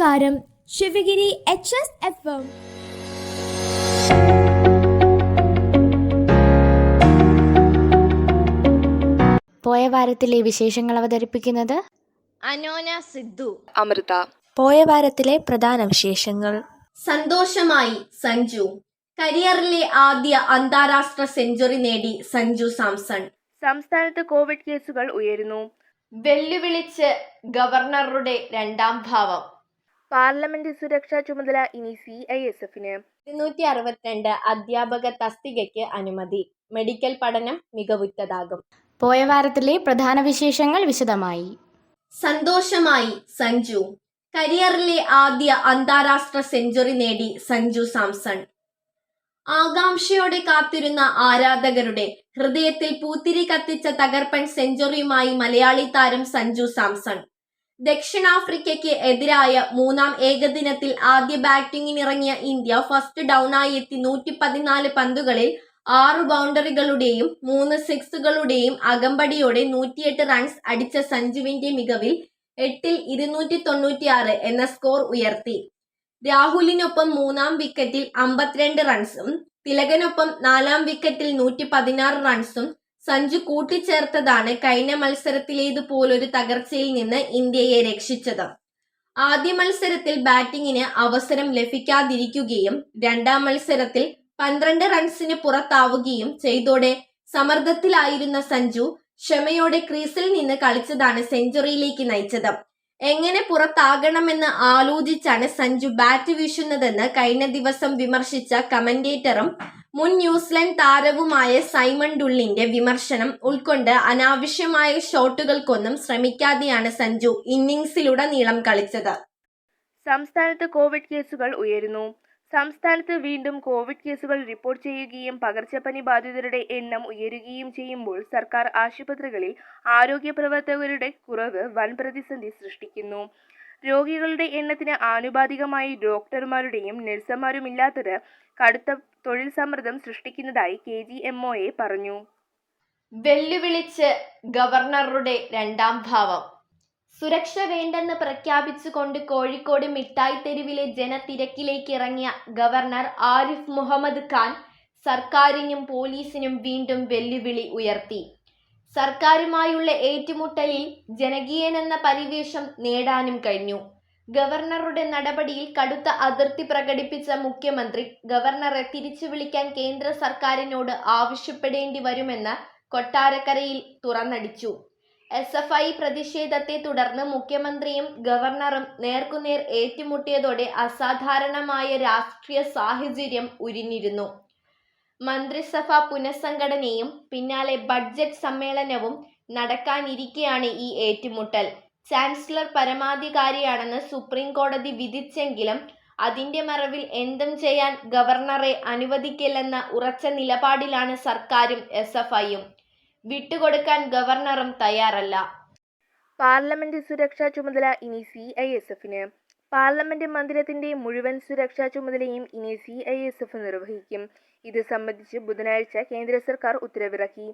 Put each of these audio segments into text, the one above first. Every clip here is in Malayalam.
നമസ്കാരം. ശിവഗിരി HSFM. പോയ വാരത്തിലെ വിശേഷങ്ങൾ അവതരിപ്പിക്കുന്നത് അനോന സിദ്ധു, അമൃത. പോയ വാരത്തിലെ പ്രധാന വിശേഷങ്ങൾ. സന്തോഷമായി സഞ്ജു. കരിയറിലെ ആദ്യ അന്താരാഷ്ട്ര സെഞ്ചുറി നേടി സഞ്ജു സാംസൺ. സംസ്ഥാനത്ത് കോവിഡ് കേസുകൾ ഉയരുന്നു. വെല്ലുവിളിച്ച് ഗവർണറുടെ രണ്ടാം ഭാവം. പാർലമെന്റ് സുരക്ഷാ ചുമതല ഇനി CISF-ന്. 262 അധ്യാപക തസ്തികയ്ക്ക് അനുമതി. മെഡിക്കൽ പഠനം മികവുറ്റതാകും. പോയ വാരത്തിലെ പ്രധാന വിശേഷങ്ങൾ വിശദമായി. സന്തോഷമായി സഞ്ജു. കരിയറിലെ ആദ്യ അന്താരാഷ്ട്ര സെഞ്ചുറി നേടി സഞ്ജു സാംസൺ. ആകാംക്ഷയോടെ കാത്തിരുന്ന ആരാധകരുടെ ഹൃദയത്തിൽ പൂത്തിരി കത്തിച്ച തകർപ്പൻ സെഞ്ചുറിയുമായി മലയാളി താരം സഞ്ജു സാംസൺ. ദക്ഷിണാഫ്രിക്കയ്ക്ക് എതിരായ മൂന്നാം ഏകദിനത്തിൽ ആദ്യ ബാറ്റിംഗിനിറങ്ങിയ ഇന്ത്യ ഫസ്റ്റ് ഡൗണായി എത്തി 114 പന്തുകളിൽ 6 ബൗണ്ടറികളുടെയും 3 സിക്സുകളുടെയും അകമ്പടിയോടെ 108 റൺസ് അടിച്ച സഞ്ജുവിന്റെ മികവിൽ 8ൽ 296 എന്ന സ്കോർ ഉയർത്തി. രാഹുലിനൊപ്പം 3-ാം വിക്കറ്റിൽ 52 റൺസും തിലകനൊപ്പം 4-ാം വിക്കറ്റിൽ 116 റൺസും സഞ്ജു കൂട്ടിച്ചേർത്തതാണ് കഴിഞ്ഞ മത്സരത്തിലേതുപോലൊരു തകർച്ചയിൽ നിന്ന് ഇന്ത്യയെ രക്ഷിച്ചത്. ആദ്യ മത്സരത്തിൽ ബാറ്റിംഗിന് അവസരം ലഭിക്കാതിരിക്കുകയും രണ്ടാം മത്സരത്തിൽ 12 റൺസിന് പുറത്താവുകയും ചെയ്തോടെ സമ്മർദ്ദത്തിലായിരുന്ന സഞ്ജു ക്ഷമയോടെ ക്രീസിൽ നിന്ന് കളിച്ചതാണ് സെഞ്ചുറിയിലേക്ക് നയിച്ചത്. എങ്ങനെ പുറത്താകണമെന്ന് ആലോചിച്ചാണ് സഞ്ജു ബാറ്റ് വീശുന്നതെന്ന് കഴിഞ്ഞ ദിവസം വിമർശിച്ച കമന്റേറ്ററും മുൻ ന്യൂസിലൻഡ് താരവുമായ സൈമൺ ഡുള്ളിന്റെ വിമർശനം ഉൾക്കൊണ്ട് അനാവശ്യമായ ഷോട്ടുകൾക്കൊന്നും ശ്രമിക്കാതെയാണ് സഞ്ജു ഇന്നിംഗ്സിലുടനീളം കളിച്ചത്. സംസ്ഥാനത്ത് കോവിഡ് കേസുകൾ ഉയരുന്നു. സംസ്ഥാനത്ത് വീണ്ടും കോവിഡ് കേസുകൾ റിപ്പോർട്ട് ചെയ്യുകയും പകർച്ചപ്പനി ബാധിതരുടെ എണ്ണം ഉയരുകയും ചെയ്യുമ്പോൾ സർക്കാർ ആശുപത്രികളിൽ ആരോഗ്യ പ്രവർത്തകരുടെ കുറവ് വൻ പ്രതിസന്ധി സൃഷ്ടിക്കുന്നു. രോഗികളുടെ എണ്ണത്തിന് ആനുപാതികമായി ഡോക്ടർമാരുടെയും നഴ്സുമാരുമില്ലാത്തത് കടുത്ത തൊഴിൽ സമ്മർദ്ദം സൃഷ്ടിക്കുന്നതായി KGMOA പറഞ്ഞു. വെല്ലുവിളിച്ച് ഗവർണറുടെ രണ്ടാം ഭാവം. സുരക്ഷ വേണ്ടെന്ന് പ്രഖ്യാപിച്ചുകൊണ്ട് കോഴിക്കോട് മിഠായി തെരുവിലെ ജനത്തിരക്കിലേക്ക് ഇറങ്ങിയ ഗവർണർ ആരിഫ് മുഹമ്മദ് ഖാൻ സർക്കാരിനും പോലീസിനും വീണ്ടും വെല്ലുവിളി ഉയർത്തി. സർക്കാരുമായുള്ള ഏറ്റുമുട്ടലിൽ ജനകീയനെന്ന പരിവേഷം നേടാനും കഴിഞ്ഞു. ഗവർണറുടെ നടപടിയിൽ കടുത്ത അതൃപ്തി പ്രകടിപ്പിച്ച മുഖ്യമന്ത്രി ഗവർണറെ തിരിച്ചു വിളിക്കാൻ കേന്ദ്ര സർക്കാരിനോട് ആവശ്യപ്പെടേണ്ടി വരുമെന്ന് കൊട്ടാരക്കരയിൽ തുറന്നടിച്ചു. SFI പ്രതിഷേധത്തെ തുടർന്ന് മുഖ്യമന്ത്രിയും ഗവർണറും നേർക്കുനേർ ഏറ്റുമുട്ടിയതോടെ അസാധാരണമായ രാഷ്ട്രീയ സാഹചര്യം ഉരുത്തിരിഞ്ഞിരുന്നു. മന്ത്രിസഭാ പുനഃസംഘടനയും പിന്നാലെ ബഡ്ജറ്റ് സമ്മേളനവും നടക്കാനിരിക്കെയാണ് ഈ ഏറ്റുമുട്ടൽ. ചാൻസലർ പരമാധികാരിയാണെന്ന് സുപ്രീം കോടതി വിധിച്ചെങ്കിലും അതിന്റെ മറവിൽ എന്തും ചെയ്യാൻ ഗവർണറെ അനുവദിക്കില്ലെന്ന ഉറച്ച നിലപാടിലാണ് സർക്കാരും SFIയും. വിട്ടുകൊടുക്കാൻ ഗവർണറും തയ്യാറല്ല. പാർലമെന്റ് സുരക്ഷാ ചുമതല ഇനി CISF-ന്. പാർലമെന്റ് മന്ദിരത്തിന്റെ മുഴുവൻ സുരക്ഷാ ചുമതലയും ഇനി CISF നിർവഹിക്കും. ഇത് സംബന്ധിച്ച് ബുധനാഴ്ച കേന്ദ്ര സർക്കാർ ഉത്തരവിറക്കി.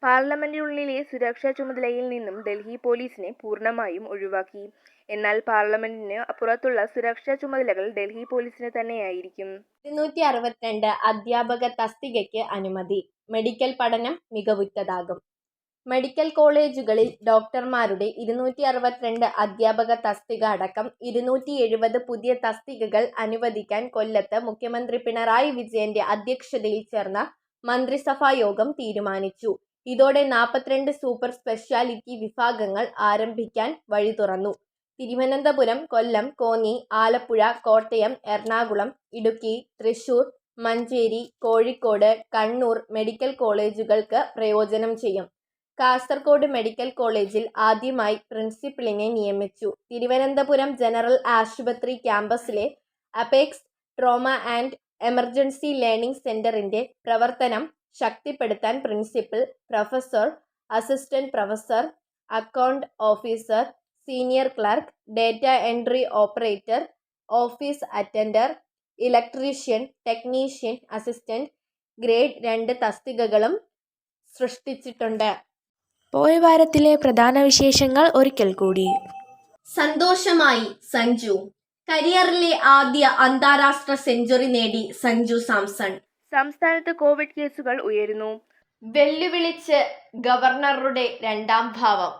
പാർലമെന്റിനുള്ളിലെ സുരക്ഷാ ചുമതലയിൽ നിന്നും ഡൽഹി പോലീസിനെ പൂർണ്ണമായും ഒഴിവാക്കി. എന്നാൽ പാർലമെന്റിന് പുറത്തുള്ള സുരക്ഷാ ചുമതലകൾ ഡൽഹി പോലീസിന് തന്നെയായിരിക്കും. 262 അധ്യാപക തസ്തികയ്ക്ക് അനുമതി. മെഡിക്കൽ പഠനം മികവുറ്റതാകും. മെഡിക്കൽ കോളേജുകളിൽ ഡോക്ടർമാരുടെ 262 അധ്യാപക തസ്തിക അടക്കം 270 പുതിയ തസ്തികകൾ അനുവദിക്കാൻ കൊല്ലത്ത് മുഖ്യമന്ത്രി പിണറായി വിജയന്റെ അധ്യക്ഷതയിൽ ചേർന്ന മന്ത്രിസഭാ യോഗം തീരുമാനിച്ചു. ഇതോടെ 42 സൂപ്പർ സ്പെഷ്യാലിറ്റി വിഭാഗങ്ങൾ ആരംഭിക്കാൻ വഴി തുറന്നു. തിരുവനന്തപുരം, കൊല്ലം, കോന്നി, ആലപ്പുഴ, കോട്ടയം, എറണാകുളം, ഇടുക്കി, തൃശൂർ, മഞ്ചേരി, കോഴിക്കോട്, കണ്ണൂർ മെഡിക്കൽ കോളേജുകൾക്ക് പ്രയോജനം ചെയ്യും. കാസർഗോഡ് മെഡിക്കൽ കോളേജിൽ ആദ്യമായി പ്രിൻസിപ്പലിനെ നിയമിച്ചു. തിരുവനന്തപുരം ജനറൽ ആശുപത്രി ക്യാമ്പസിലെ apex trauma and emergency learning സെന്ററിന്റെ പ്രവർത്തനം ശക്തിപ്പെടുത്താൻ principal, professor, assistant professor, account officer, senior clerk, data entry operator, office attender, electrician, technician assistant grade 2 തസ്തികകളും സൃഷ്ടിച്ചിട്ടുണ്ട്. പോയ വാരത്തിലെ പ്രധാന വിശേഷങ്ങൾ ഒരിക്കൽ കൂടി. സന്തോഷമായി സഞ്ജു. കരിയറിലെ ആദ്യ അന്താരാഷ്ട്ര സെഞ്ചുറി നേടി സഞ്ജു സാംസൺ. സംസ്ഥാനത്ത് കോവിഡ് കേസുകൾ ഉയരുന്നു. വെല്ലുവിളിച്ച് ഗവർണറുടെ രണ്ടാം ഭാവം.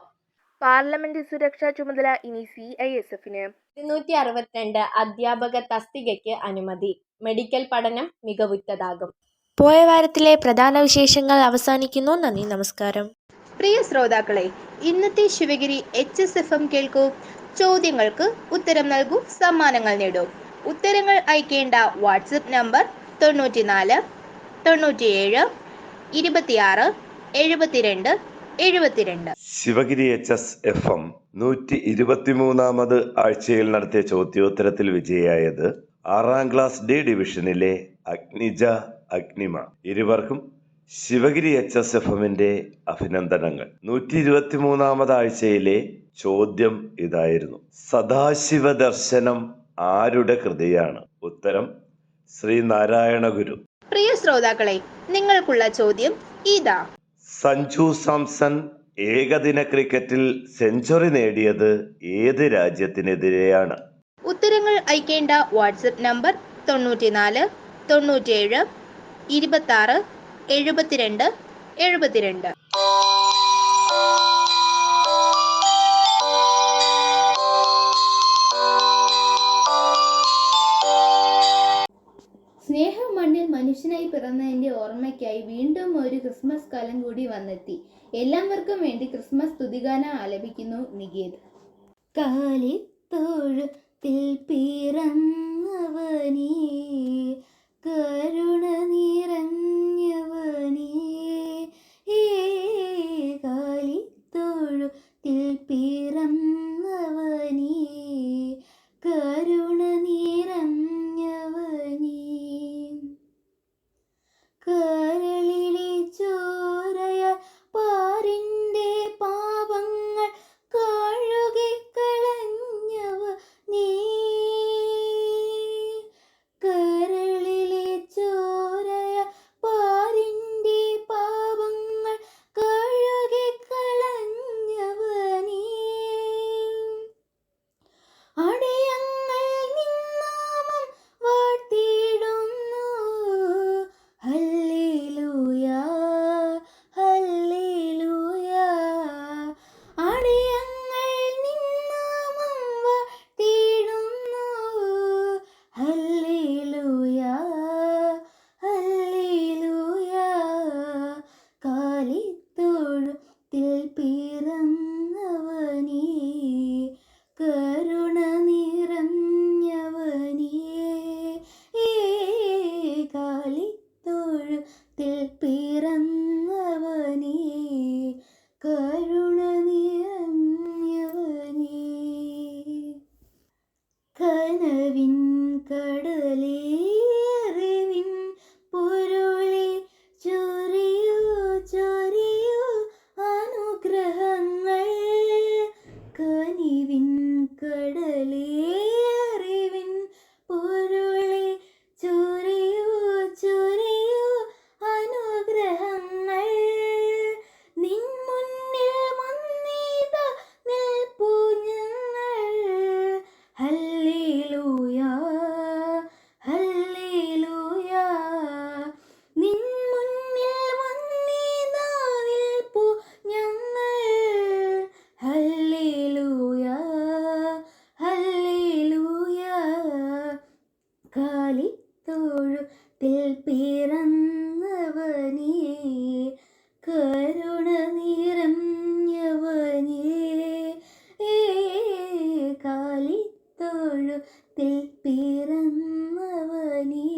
പാർലമെന്റ് സുരക്ഷാ ചുമതല ഇനി CISFന്. 262 അധ്യാപക തസ്തികയ്ക്ക് അനുമതി. മെഡിക്കൽ പഠനം മികവുറ്റതാകും. പോയ വാരത്തിലെ പ്രധാന വിശേഷങ്ങൾ അവസാനിക്കുന്നു. നന്ദി, നമസ്കാരം. പ്രിയ ശ്രോതാക്കളെ, ഇന്നത്തെ ശിവഗിരി HSFM കേൾക്കൂ. ചോദ്യങ്ങൾക്ക് ഉത്തരം നൽകൂ, സമ്മാനങ്ങൾ നേടൂ. ഉത്തരങ്ങൾ അയക്കേണ്ട വാട്സപ്പ് നമ്പർ 94 97 26 72 72. ശിവഗിരി HSFM 123-ാമത് ആഴ്ചയിൽ നടത്തിയ ചോദ്യോത്തരത്തിൽ വിജയിയായത് 6ാം ക്ലാസ് D ഡിവിഷനിലെ അഗ്നിജ അഗ്നിമ. ഇരുവർക്കും ശിവഗിരി HSFMന്റെ അഭിനന്ദനങ്ങൾ. 123-ാമത് ആഴ്ചയിലെ ചോദ്യം ഇതായിരുന്നു: സദാശിവ ദർശനം ആരുടെ കൃതിയാണ്? ഉത്തരം ശ്രീനാരായണ ഗുരു. പ്രിയ ശ്രോതാക്കളെ, നിങ്ങൾക്കുള്ള ചോദ്യം ഇതാ: സഞ്ജു സാംസൺ ഏകദിന ക്രിക്കറ്റിൽ സെഞ്ചുറി നേടിയത് ഏത് രാജ്യത്തിനെതിരെയാണ്? ഉത്തരങ്ങൾ അയക്കേണ്ട വാട്സപ്പ് നമ്പർ 94 97 26 72 72. സ്നേഹമണ്ണിൽ മനുഷ്യനായി പിറന്നതിൻ്റെ ഓർമ്മയ്ക്കായി വീണ്ടും ഒരു ക്രിസ്മസ് കാലം കൂടി വന്നെത്തി. എല്ലാവർക്കും വേണ്ടി ക്രിസ്മസ് സ്തുതിഗാനം ആലപിക്കുന്നു നികേത്. കാലിത്തൊഴുത്തിൽ പിറന്നവനേ, കരുണ നിറഞ്ഞവനേ, കാലിത്തൊഴുത്തിൽ പിറന്നവനേ, കരുണ നിറഞ്ഞവനേ, കരളിലെ ചോരയ പാരിൻ്റെ പാപങ്ങൾ കഴുകിക്കളഞ്ഞവനേ, കരളിലെ ചോരയ പാരിൻ്റെ പാപങ്ങൾ കഴുകിക്കളഞ്ഞവനേ, അടിയങ്ങൾ നിന്നാമം വാഴ്ത്തിയിടുന്നു, ഹല്ലേലൂയ ഹല്ലേലൂയ. അടിയങ്ങൾ നിന്നാമം വാഴ്ത്തിയിടുന്നു, ഹല്ലേലൂയ ഹല്ലേലൂയ. കാലിത്തൊഴുത്തിൽ പിറന്നവനേ, കരുണ നിറഞ്ഞവനേ, കാലിത്തൊഴുത്തിൽ പിറന്നവനേ, കരുണ നിറഞ്ഞവനേ. കനവിൻ കടലേ, അറിവിൻ പൊരുളേ, ചൊരിയൂ ചൊരിയൂ അനുഗ്രഹങ്ങൾ. കനിവിൻ കടലേ, അറിവിൻ പൊരുളേ, ചൊരിയൂ ചൊരിയൂ അനുഗ്രഹങ്ങൾ. നിൻ മുന്നിൽ വന്നിതാ നിൽപ്പു ഞങ്ങൾ, ഹല്ലേലൂയ ഹല്ലേലൂയ. നിൻ മുന്നിൽ വന്നിതാ നിൽപ്പു ഞങ്ങൾ, ഹല്ലേലൂയ ഹല്ലേലൂയ. കാലിത്തൊഴുത്തിൽ പിറന്നവനേ, കരുണ നിറഞ്ഞവനേ, കാലിത്തൊഴുത്തിൽ പിറന്നവനേ,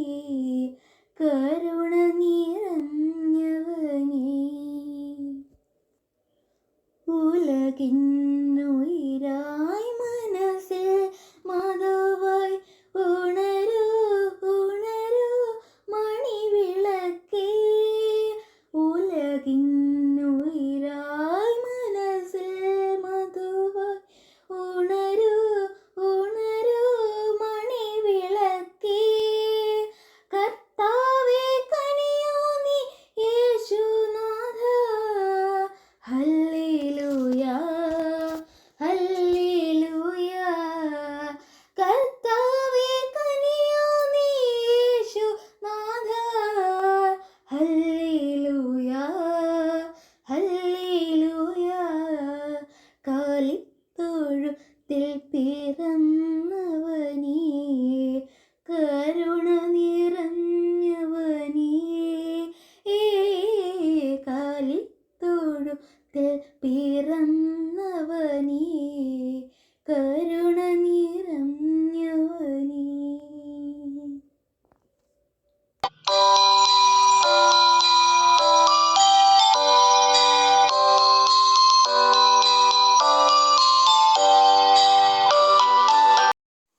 കരുണ നിറഞ്ഞവനേ. ഉലകിന്നുയിരായി മനസ്സിൽ മധുവായി ഉണരൂ ഉണരൂ മണിവിളക്കേ, ഉലകിന്നുയിരായി മനസ്സിൽ മധുവായി ഉണരൂ ഉണരൂ മണിവിളക്കേ. കർത്താവേ കനിയൂ നീ യേശുനാഥ, ഹല്ലേലൂയ ഹൃദയത്തിൽ പിറന്നവനേ, കരുണ നിറഞ്ഞവനേ.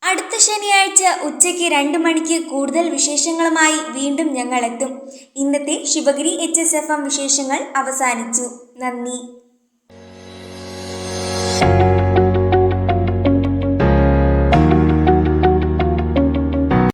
അടുത്ത ശനിയാഴ്ച ഉച്ചയ്ക്ക് 2 മണിക്ക് കൂടുതൽ വിശേഷങ്ങളുമായി വീണ്ടും ഞങ്ങളെത്തും. ഇന്നത്തെ ശിവഗിരി HSFM വിശേഷങ്ങൾ അവസാനിച്ചു. നന്ദി.